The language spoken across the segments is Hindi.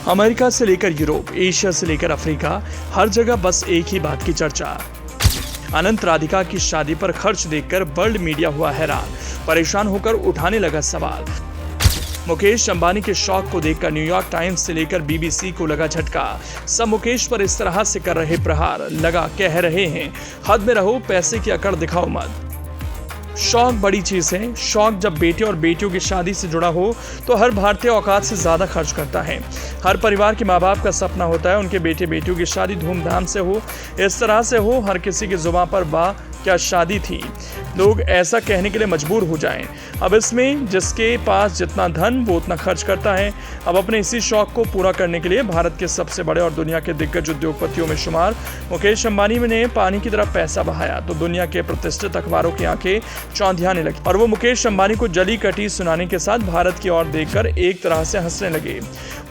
अमेरिका से लेकर यूरोप, एशिया से लेकर अफ्रीका, हर जगह बस एक ही बात की चर्चा। अनंत राधिका की शादी पर खर्च देखकर वर्ल्ड मीडिया हुआ हैरान, परेशान होकर उठाने लगा सवाल। मुकेश अंबानी के शौक को देखकर न्यूयॉर्क टाइम्स से लेकर बीबीसी को लगा झटका। सब मुकेश पर इस तरह से कर रहे प्रहार, लगा कह रहे हैं हद में रहो, पैसे की अकड़ दिखाओ मत। शौक बड़ी चीज है। शौक जब बेटे और बेटियों की शादी से जुड़ा हो तो हर भारतीय औकात से ज्यादा खर्च करता है। हर परिवार के माँ बाप का सपना होता है उनके बेटे बेटियों की शादी धूमधाम से हो, इस तरह से हो, हर किसी की जुबान पर वाह क्या शादी थी, लोग ऐसा कहने के लिए मजबूर हो जाएं। अब इसमें जिसके पास जितना धन वो उतना खर्च करता है। अब अपने इसी शौक को पूरा करने के लिए भारत के सबसे बड़े और दुनिया के दिग्गज उद्योगपतियों में शुमार मुकेश अंबानी ने पानी की तरह पैसा बहाया तो दुनिया के प्रतिष्ठित अखबारों की आंखें चौंधियाने लगी और वो मुकेश अंबानी को जली कटी सुनाने के साथ भारत की ओर देखकर एक तरह से हंसने लगे।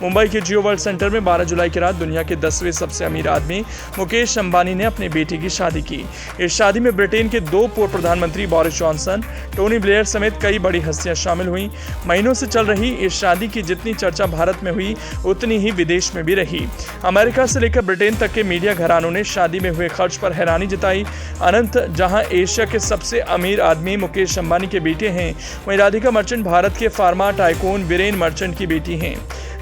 मुंबई के जियो वर्ल्ड सेंटर में 12 जुलाई की रात दुनिया के 10वें सबसे अमीर आदमी मुकेश अंबानी ने अपनी बेटी की शादी की। इस शादी में ब्रिटेन के 2 पूर्व प्रधानमंत्री बोरिस जॉनसन, टोनी ब्लेयर समेत कई बड़ी हस्तियां शामिल हुई। महीनों से चल रही इस शादी की जितनी चर्चा भारत में हुई उतनी ही विदेश में भी रही। अमेरिका से लेकर ब्रिटेन तक के मीडिया घरानों ने शादी में हुए खर्च पर हैरानी जताई। अनंत जहां एशिया के सबसे अमीर आदमी मुकेश अंबानी के बेटे हैं, वहीं राधिका मर्चेंट भारत के फार्मा टाइकून वीरेन मर्चेंट की बेटी हैं।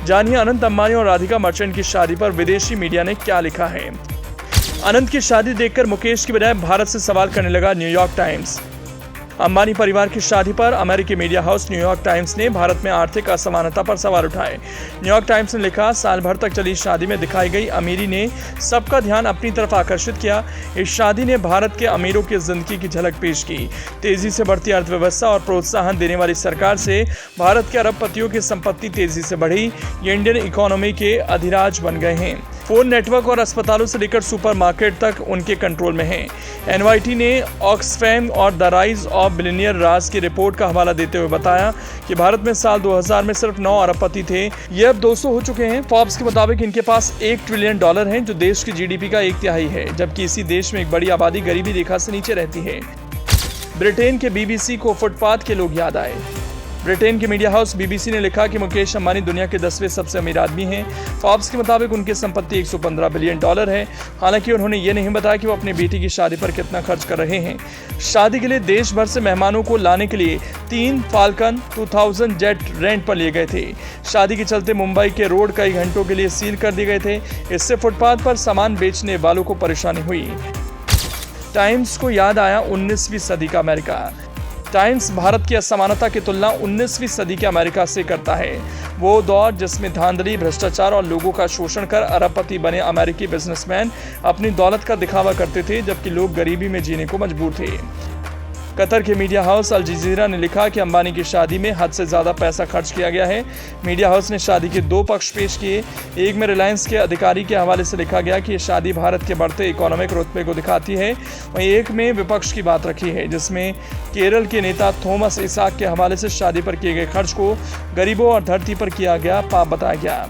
जानिए अनंत अंबानी और राधिका मर्चेंट की शादी पर विदेशी मीडिया ने क्या लिखा है। अनंत की शादी देखकर मुकेश की बजाय भारत से सवाल करने लगा न्यूयॉर्क टाइम्स। अंबानी परिवार की शादी पर अमेरिकी मीडिया हाउस न्यूयॉर्क टाइम्स ने भारत में आर्थिक असमानता पर सवाल उठाए। न्यूयॉर्क टाइम्स ने लिखा, साल भर तक चली शादी में दिखाई गई अमीरी ने सबका ध्यान अपनी तरफ आकर्षित किया। इस शादी ने भारत के अमीरों की जिंदगी की झलक पेश की। तेजी से बढ़ती अर्थव्यवस्था और प्रोत्साहन देने वाली सरकार से भारत के अरबपतियों की संपत्ति तेजी से बढ़ी। ये इंडियन इकोनॉमी के अधिराज बन गए हैं। फोन नेटवर्क और अस्पतालों से लेकर सुपरमार्केट तक उनके कंट्रोल में हैं। एनवाईटी ने ऑक्सफैम और द राइज ऑफ बिलियनियर राज की रिपोर्ट का हवाला देते हुए बताया कि भारत में साल 2000 में सिर्फ 9 अरबपति थे, ये अब 200 हो चुके हैं। फॉर्ब्स के मुताबिक इनके पास $1 ट्रिलियन है, जो देश की जीडीपी का 1/3 है, जबकि इसी देश में एक बड़ी आबादी गरीबी रेखा से नीचे रहती है। ब्रिटेन के बीबीसी को फुटपाथ के लोग याद आए। ब्रिटेन के मीडिया हाउस बीबीसी ने लिखा कि मुकेश अंबानी दुनिया के 10वें सबसे अमीर आदमी हैं। फॉर्ब्स के मुताबिक उनकी संपत्ति $115 बिलियन है। हालांकि उन्होंने ये नहीं बताया कि वो अपनी बेटी की शादी पर कितना खर्च कर रहे हैं। शादी के लिए देश भर से मेहमानों को लाने के लिए 3 फाल्कन 2000 जेट रेंट पर लिए गए थे। शादी के चलते मुंबई के रोड कई घंटों के लिए सील कर दिए गए थे। इससे फुटपाथ पर सामान बेचने वालों को परेशानी हुई। टाइम्स को याद आया 19वीं सदी का अमेरिका। टाइम्स भारत की असमानता की तुलना 19वीं सदी के अमेरिका से करता है। वो दौर जिसमें धांधली, भ्रष्टाचार और लोगों का शोषण कर अरबपति बने अमेरिकी बिजनेसमैन अपनी दौलत का दिखावा करते थे, जबकि लोग गरीबी में जीने को मजबूर थे। कतर के मीडिया हाउस अल जजीरा ने लिखा कि अंबानी की शादी में हद से ज्यादा पैसा खर्च किया गया है। मीडिया हाउस ने शादी के 2 पक्ष पेश किए। एक में रिलायंस के अधिकारी के हवाले से लिखा गया कि ये शादी भारत के बढ़ते इकोनॉमिक रुतबे को दिखाती है। वहीं एक में विपक्ष की बात रखी है, जिसमें केरल के नेता थॉमस इसाक के हवाले से शादी पर किए गए खर्च को गरीबों और धरती पर किया गया पाप बताया गया।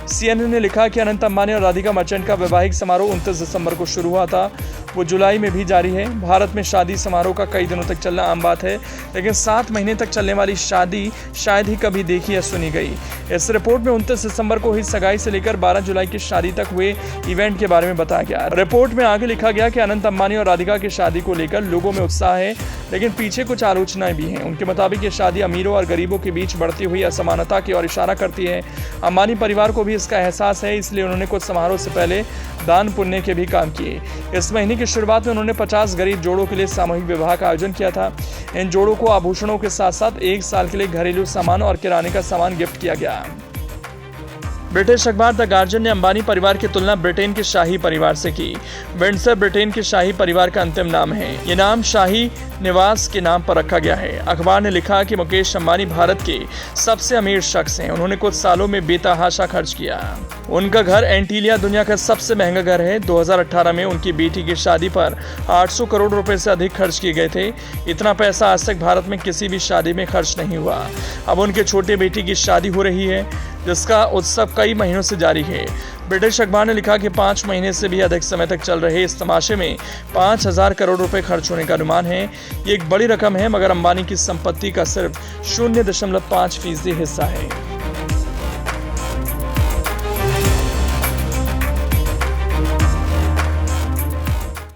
CNN ने लिखा कि अनंत अंबानी और राधिका मर्चेंट का वैवाहिक समारोह 29 दिसंबर को शुरू हुआ था, वो जुलाई में भी जारी है। भारत में शादी समारोह का कई दिनों तक चलना आम बात है, लेकिन 7 महीने तक चलने वाली शादी शायद ही कभी देखी या सुनी गई। इस रिपोर्ट में 29 दिसंबर को हुई सगाई से लेकर 12 जुलाई की शादी तक हुए इवेंट के बारे में बताया गया। रिपोर्ट में आगे लिखा गया कि अनंत अंबानी और राधिका की शादी को लेकर लोगों में उत्साह है, लेकिन पीछे कुछ आलोचनाएं भी हैं। उनके मुताबिक ये शादी अमीरों और गरीबों के बीच बढ़ती हुई असमानता की ओर इशारा करती है। अंबानी परिवार को भी इसका एहसास है, इसलिए उन्होंने कुछ समारोह से पहले दान पुण्य के भी काम किए। इस महीने की शुरुआत में उन्होंने 50 गरीब जोड़ों के लिए सामूहिक विवाह का आयोजन किया था। इन जोड़ों को आभूषणों के साथ साथ 1 साल के लिए घरेलू सामान और किराने का सामान गिफ्ट किया गया। ब्रिटिश अखबार द गार्जियन ने अंबानी परिवार की तुलना ब्रिटेन के शाही परिवार से की। विंडसर ब्रिटेन के शाही परिवार का अंतिम नाम है। ये नाम शाही निवास के नाम पर रखा गया है। अखबार ने लिखा कि मुकेश अंबानी भारत के सबसे अमीर शख्स हैं। उन्होंने कुछ सालों में बेतहाशा खर्च किया। उनका घर एंटीलिया दुनिया का सबसे महंगा घर है। 2018 में उनकी बेटी की शादी पर 800 करोड़ रुपए से अधिक खर्च किए गए थे। इतना पैसा आज तक भारत में किसी भी शादी में खर्च नहीं हुआ। अब उनके छोटे बेटी की शादी हो रही है, जिसका उत्सव कई महीनों से जारी है। ब्रिटिश अखबार ने लिखा कि 5 महीने से भी अधिक समय तक चल रहे इस तमाशे में 5000 करोड़ रुपए खर्च होने का अनुमान है। ये एक बड़ी रकम है, मगर अंबानी की संपत्ति का सिर्फ 0.5% हिस्सा है।